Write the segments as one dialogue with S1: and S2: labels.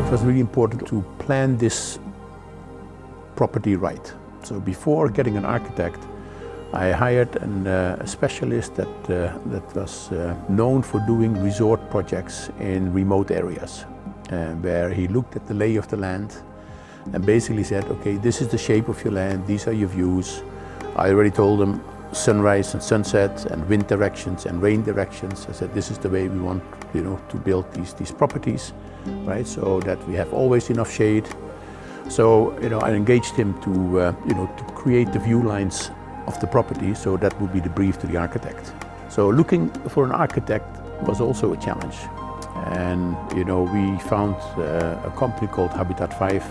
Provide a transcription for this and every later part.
S1: it was really important to plan this property right. So before getting an architect, I hired a specialist that was known for doing resort projects in remote areas, where he looked at the lay of the land and basically said, okay, this is the shape of your land, these are your views. I already told him sunrise and sunset and wind directions and rain directions. I said, this is the way we want, to build these properties, right? So that we have always enough shade. So, I engaged him to create the view lines of the property. So that would be the brief to the architect. So looking for an architect was also a challenge. And, we found a company called Habitat 5,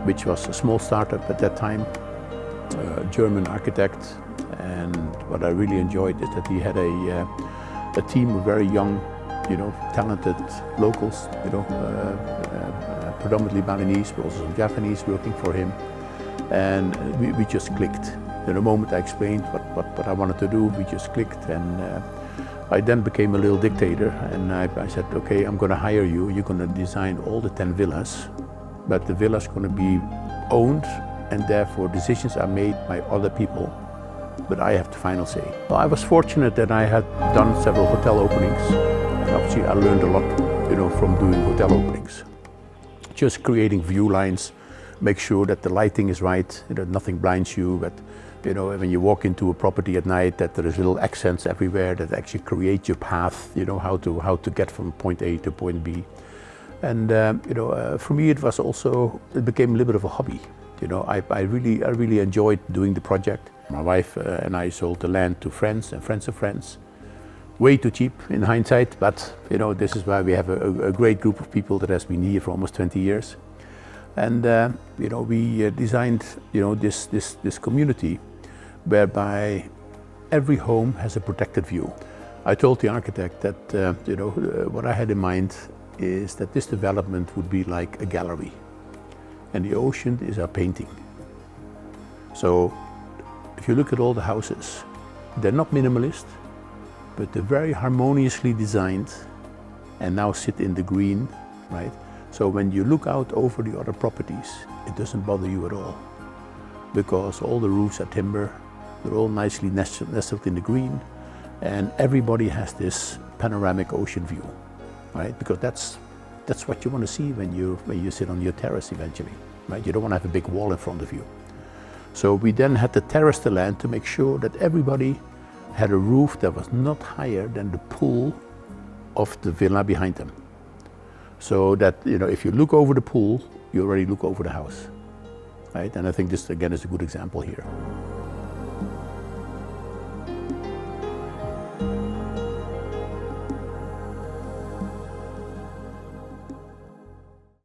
S1: which was a small startup at that time, a German architect. And what I really enjoyed is that he had a team of very young, talented locals, predominantly Balinese, but also some Japanese working for him. And we just clicked. The moment I explained what I wanted to do, we just clicked. And I then became a little dictator. And I said, okay, I'm going to hire you. You're going to design all the 10 villas. But the villas are going to be owned, and therefore decisions are made by other people. But I have the final say. Well, I was fortunate that I had done several hotel openings. And obviously I learned a lot, from doing hotel openings. Just creating view lines, make sure that the lighting is right, that nothing blinds you, but when you walk into a property at night, that there is little accents everywhere that actually create your path, how to get from point A to point B. And for me it became a little bit of a hobby. I really enjoyed doing the project. My wife and I sold the land to friends and friends of friends. Way too cheap in hindsight, but this is why we have a great group of people that has been here for almost 20 years. And we designed this community whereby every home has a protected view. I told the architect that what I had in mind is that this development would be like a gallery, and the ocean is our painting. So if you look at all the houses, they're not minimalist, but they're very harmoniously designed and now sit in the green, right? So when you look out over the other properties, it doesn't bother you at all, because all the roofs are timber, they're all nicely nestled in the green, and everybody has this panoramic ocean view, right? Because that's what you want to see when you sit on your terrace eventually, right? You don't want to have a big wall in front of you. So we then had to terrace the land to make sure that everybody had a roof that was not higher than the pool of the villa behind them. So that, if you look over the pool, you already look over the house, right? And I think this, again, is a good example here.